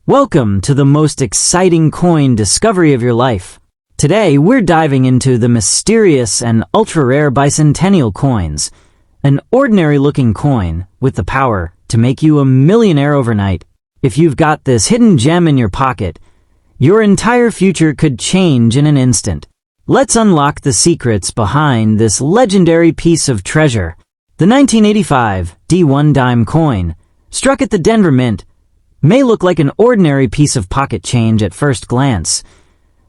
Welcome to the most exciting coin discovery of your life. Today, we're diving into the mysterious and ultra-rare bicentennial coins, an ordinary-looking coin with the power to make you a millionaire overnight. If you've got this hidden gem in your pocket, your entire future could change in an instant. Let's unlock the secrets behind this legendary piece of treasure. The 1985 D1 dime coin, struck at the Denver Mint, may look like an ordinary piece of pocket change at first glance,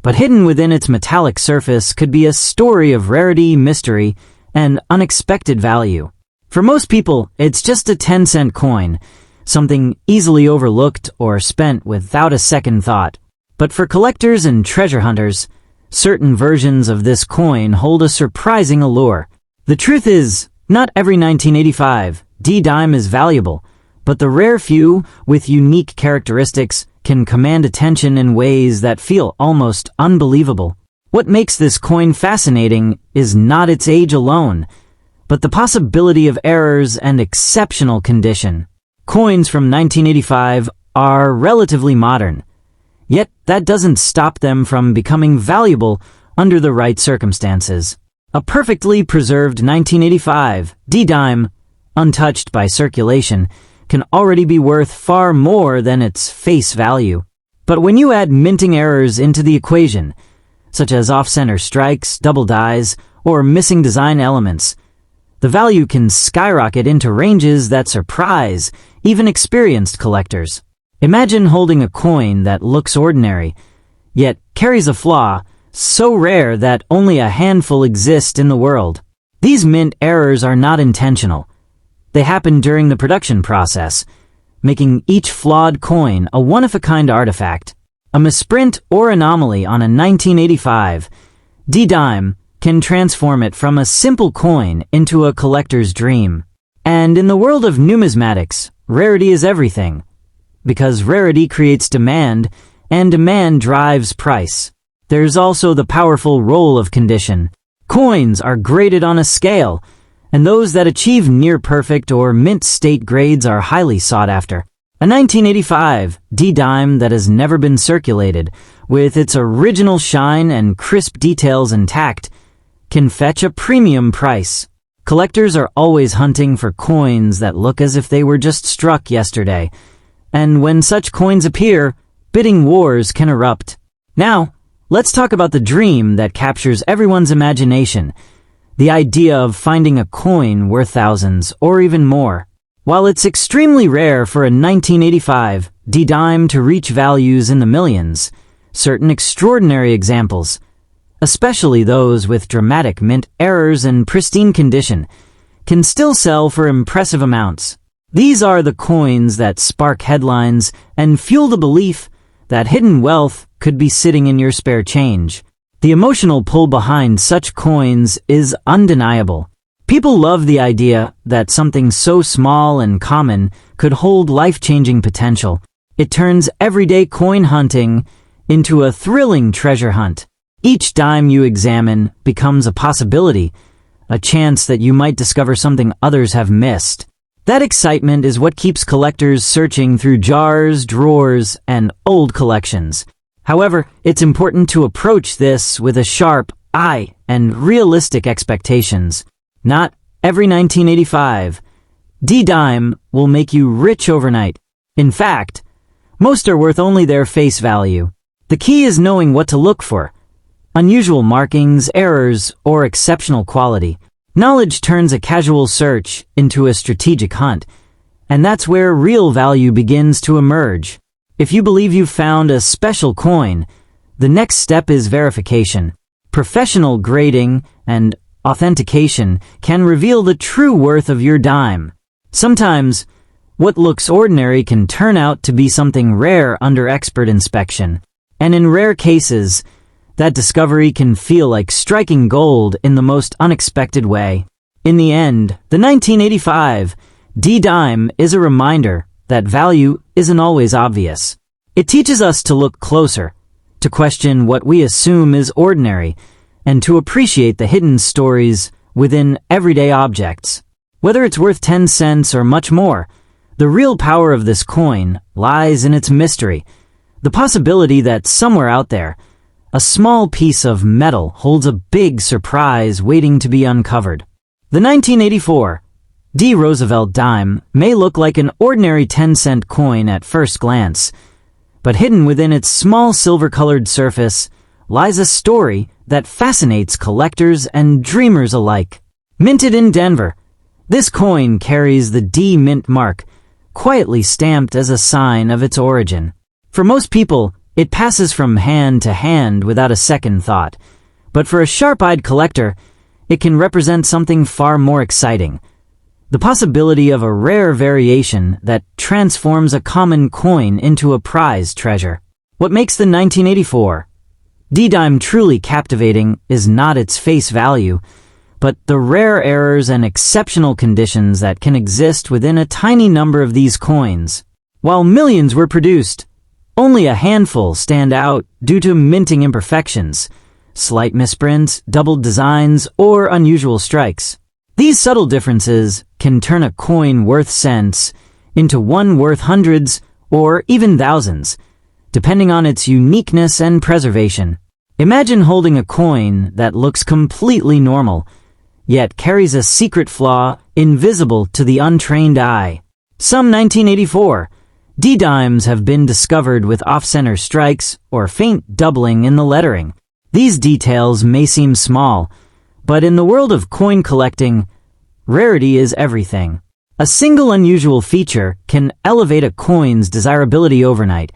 but hidden within its metallic surface could be a story of rarity, mystery, and unexpected value. For most people, it's just a 10-cent coin, something easily overlooked or spent without a second thought. But for collectors and treasure hunters, certain versions of this coin hold a surprising allure. The truth is, not every 1985 D-dime is valuable, but the rare few with unique characteristics can command attention in ways that feel almost unbelievable. What makes this coin fascinating is not its age alone, but the possibility of errors and exceptional condition. Coins from 1985 are relatively modern, yet that doesn't stop them from becoming valuable under the right circumstances. A perfectly preserved 1985 D-dime, untouched by circulation, can already be worth far more than its face value. But when you add minting errors into the equation, such as off-center strikes, double dies, or missing design elements, the value can skyrocket into ranges that surprise even experienced collectors. Imagine holding a coin that looks ordinary, yet carries a flaw so rare that only a handful exist in the world. These mint errors are not intentional. They happen during the production process, making each flawed coin a one-of-a-kind artifact. A misprint or anomaly on a 1985 D-dime can transform it from a simple coin into a collector's dream. And in the world of numismatics, rarity is everything, because rarity creates demand, and demand drives price. There's also the powerful role of condition. Coins are graded on a scale, and those that achieve near-perfect or mint-state grades are highly sought after. A 1985 D-dime that has never been circulated, with its original shine and crisp details intact, can fetch a premium price. Collectors are always hunting for coins that look as if they were just struck yesterday, and when such coins appear, bidding wars can erupt. Now, let's talk about the dream that captures everyone's imagination, the idea of finding a coin worth thousands or even more. While it's extremely rare for a 1985 D-dime to reach values in the millions, certain extraordinary examples, especially those with dramatic mint errors and pristine condition, can still sell for impressive amounts. These are the coins that spark headlines and fuel the belief that hidden wealth could be sitting in your spare change. The emotional pull behind such coins is undeniable. People love the idea that something so small and common could hold life-changing potential. It turns everyday coin hunting into a thrilling treasure hunt. Each dime you examine becomes a possibility, a chance that you might discover something others have missed. That excitement is what keeps collectors searching through jars, drawers, and old collections. However, it's important to approach this with a sharp eye and realistic expectations. Not every 1985 D-dime will make you rich overnight. In fact, most are worth only their face value. The key is knowing what to look for: unusual markings, errors, or exceptional quality. Knowledge turns a casual search into a strategic hunt, and that's where real value begins to emerge. If you believe you've found a special coin, the next step is verification. Professional grading and authentication can reveal the true worth of your dime. Sometimes, what looks ordinary can turn out to be something rare under expert inspection. And in rare cases, that discovery can feel like striking gold in the most unexpected way. In the end, the 1985 D-dime is a reminder that value isn't always obvious. It teaches us to look closer, to question what we assume is ordinary, and to appreciate the hidden stories within everyday objects. Whether it's worth 10 cents or much more, the real power of this coin lies in its mystery, The possibility that somewhere out there, a small piece of metal holds a big surprise waiting to be uncovered. The 1984 D. Roosevelt dime may look like an ordinary 10-cent coin at first glance, but hidden within its small silver-colored surface lies a story that fascinates collectors and dreamers alike. Minted in Denver, this coin carries the D Mint mark, quietly stamped as a sign of its origin. For most people, it passes from hand to hand without a second thought, but for a sharp-eyed collector, it can represent something far more exciting: the possibility of a rare variation that transforms a common coin into a prized treasure. What makes the 1984 D-dime truly captivating is not its face value, but the rare errors and exceptional conditions that can exist within a tiny number of these coins. While millions were produced, only a handful stand out due to minting imperfections, slight misprints, doubled designs, or unusual strikes. These subtle differences can turn a coin worth cents into one worth hundreds or even thousands, depending on its uniqueness and preservation. Imagine holding a coin that looks completely normal, yet carries a secret flaw invisible to the untrained eye. Some 1984 D-dimes have been discovered with off-center strikes or faint doubling in the lettering. These details may seem small, but in the world of coin collecting, rarity is everything. A single unusual feature can elevate a coin's desirability overnight,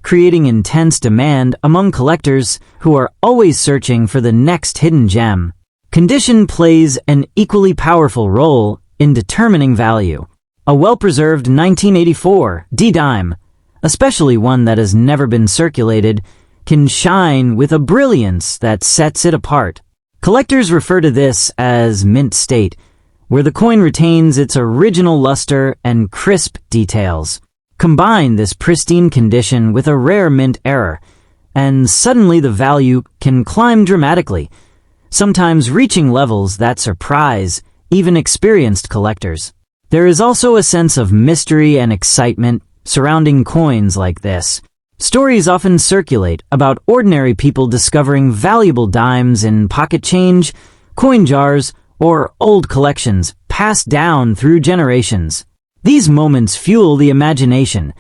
creating intense demand among collectors who are always searching for the next hidden gem. Condition plays an equally powerful role in determining value. A well-preserved 1984 D-dime, especially one that has never been circulated, can shine with a brilliance that sets it apart. Collectors refer to this as mint state, where the coin retains its original luster and crisp details. Combine this pristine condition with a rare mint error, and suddenly the value can climb dramatically, sometimes reaching levels that surprise even experienced collectors. There is also a sense of mystery and excitement surrounding coins like this. Stories often circulate about ordinary people discovering valuable dimes in pocket change, coin jars, or old collections passed down through generations. These moments fuel the imagination,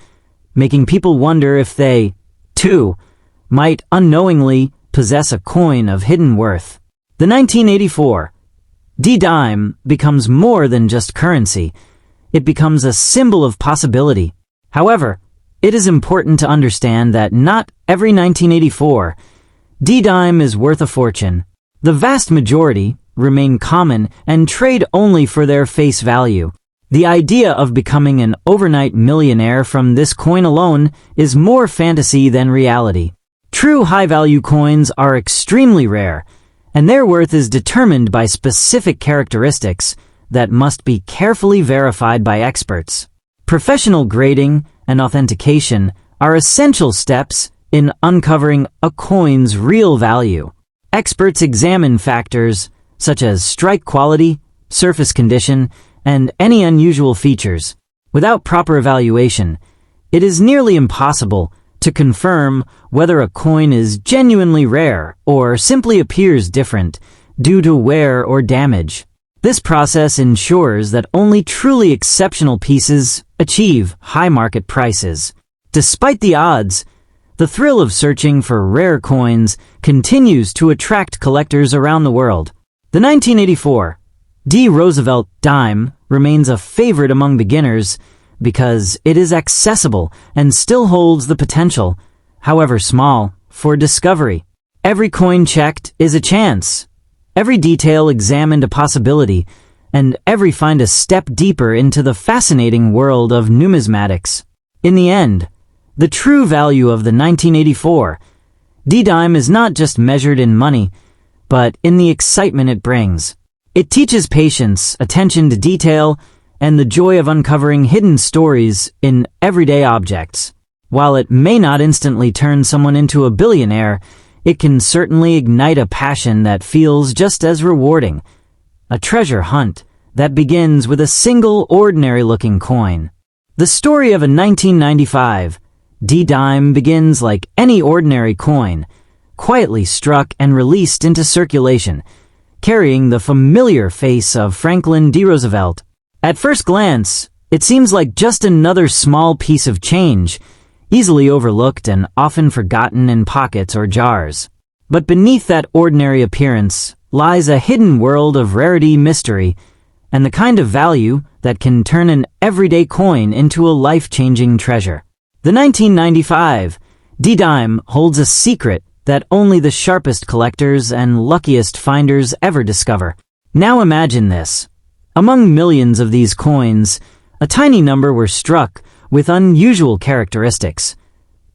making people wonder if they, too, might unknowingly possess a coin of hidden worth. The 1984 D-dime becomes more than just currency. It becomes a symbol of possibility. However, it is important to understand that not every 1984 D-dime is worth a fortune. The vast majority remain common and trade only for their face value. The idea of becoming an overnight millionaire from this coin alone is more fantasy than reality. True high-value coins are extremely rare, and their worth is determined by specific characteristics that must be carefully verified by experts. Professional grading and authentication are essential steps in uncovering a coin's real value. Experts examine factors such as strike quality, surface condition, and any unusual features. Without proper evaluation, it is nearly impossible to confirm whether a coin is genuinely rare or simply appears different due to wear or damage. This process ensures that only truly exceptional pieces achieve high market prices. Despite the odds, the thrill of searching for rare coins continues to attract collectors around the world. The 1984 D. Roosevelt dime remains a favorite among beginners because it is accessible and still holds the potential, however small, for discovery. Every coin checked is a chance, every detail examined a possibility, and every find a step deeper into the fascinating world of numismatics. In the end, the true value of the 1984 D-dime is not just measured in money, but in the excitement it brings. It teaches patience, attention to detail, and the joy of uncovering hidden stories in everyday objects. While it may not instantly turn someone into a billionaire, it can certainly ignite a passion that feels just as rewarding. A treasure hunt that begins with a single ordinary-looking coin. The story of a 1995 D-dime begins like any ordinary coin, quietly struck and released into circulation, carrying the familiar face of Franklin D. Roosevelt. At first glance, it seems like just another small piece of change, easily overlooked and often forgotten in pockets or jars. But beneath that ordinary appearance lies a hidden world of rarity, mystery, and the kind of value that can turn an everyday coin into a life-changing treasure. The 1995 D-dime holds a secret that only the sharpest collectors and luckiest finders ever discover. Now imagine this. Among millions of these coins, a tiny number were struck with unusual characteristics.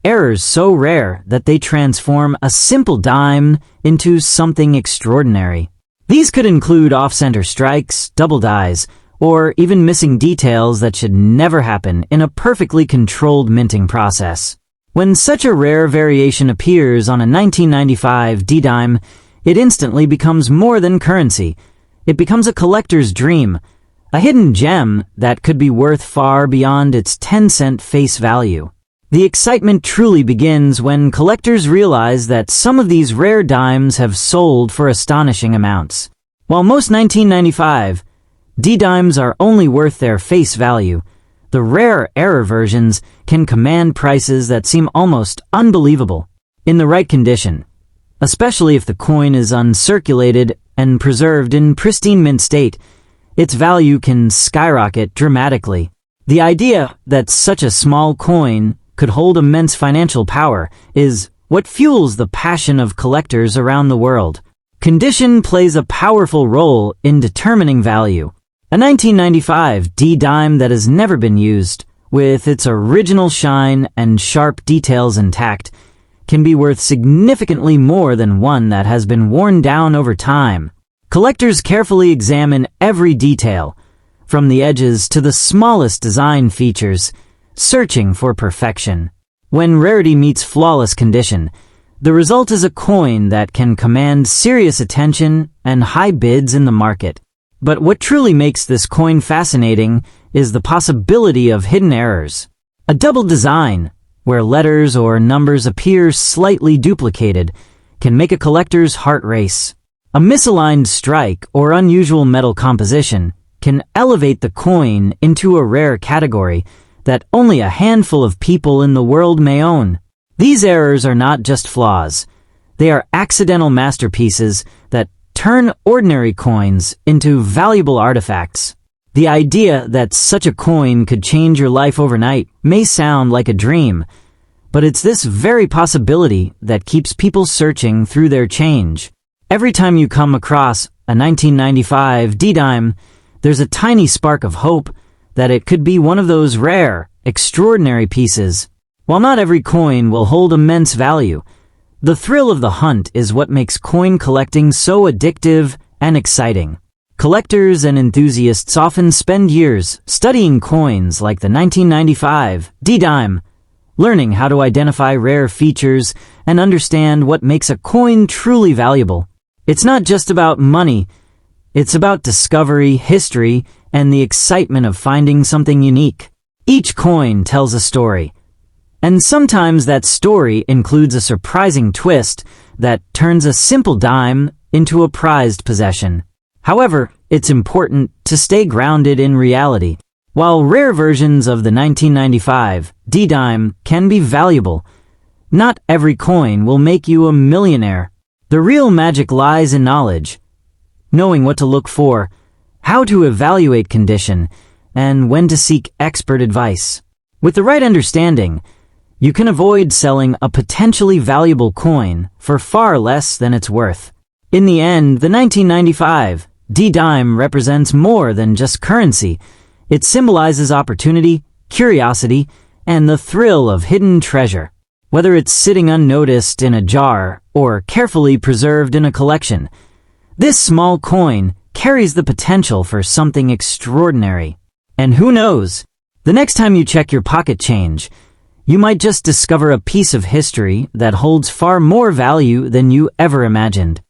Errors so rare that they transform a simple dime into something extraordinary. These could include off-center strikes, double dies, or even missing details that should never happen in a perfectly controlled minting process. When such a rare variation appears on a 1995 D-dime, it instantly becomes more than currency. It becomes a collector's dream, a hidden gem that could be worth far beyond its 10-cent face value. The excitement truly begins when collectors realize that some of these rare dimes have sold for astonishing amounts. While most 1995 D-dimes are only worth their face value, the rare error versions can command prices that seem almost unbelievable. In the right condition, especially if the coin is uncirculated and preserved in pristine mint state, its value can skyrocket dramatically. The idea that such a small coin could hold immense financial power is what fuels the passion of collectors around the world. Condition plays a powerful role in determining value. A 1995 D-dime that has never been used, with its original shine and sharp details intact, can be worth significantly more than one that has been worn down over time. Collectors carefully examine every detail, from the edges to the smallest design features, searching for perfection. When rarity meets flawless condition, the result is a coin that can command serious attention and high bids in the market. But what truly makes this coin fascinating is the possibility of hidden errors. A double design, where letters or numbers appear slightly duplicated, can make a collector's heart race. A misaligned strike or unusual metal composition can elevate the coin into a rare category that only a handful of people in the world may own. These errors are not just flaws. They are accidental masterpieces that turn ordinary coins into valuable artifacts. The idea that such a coin could change your life overnight may sound like a dream, but it's this very possibility that keeps people searching through their change. Every time you come across a 1995 D-dime, there's a tiny spark of hope that it could be one of those rare, extraordinary pieces. While not every coin will hold immense value, the thrill of the hunt is what makes coin collecting so addictive and exciting. Collectors and enthusiasts often spend years studying coins like the 1995 D-dime, learning how to identify rare features and understand what makes a coin truly valuable. It's not just about money, it's about discovery, history, and the excitement of finding something unique. Each coin tells a story, and sometimes that story includes a surprising twist that turns a simple dime into a prized possession. However, it's important to stay grounded in reality. While rare versions of the 1995 D-dime can be valuable, not every coin will make you a millionaire. The real magic lies in knowledge, knowing what to look for, how to evaluate condition, and when to seek expert advice. With the right understanding, you can avoid selling a potentially valuable coin for far less than it's worth. In the end, the 1995 D-dime represents more than just currency. It symbolizes opportunity, curiosity, and the thrill of hidden treasure. Whether it's sitting unnoticed in a jar or carefully preserved in a collection, this small coin carries the potential for something extraordinary. And who knows, the next time you check your pocket change, you might just discover a piece of history that holds far more value than you ever imagined.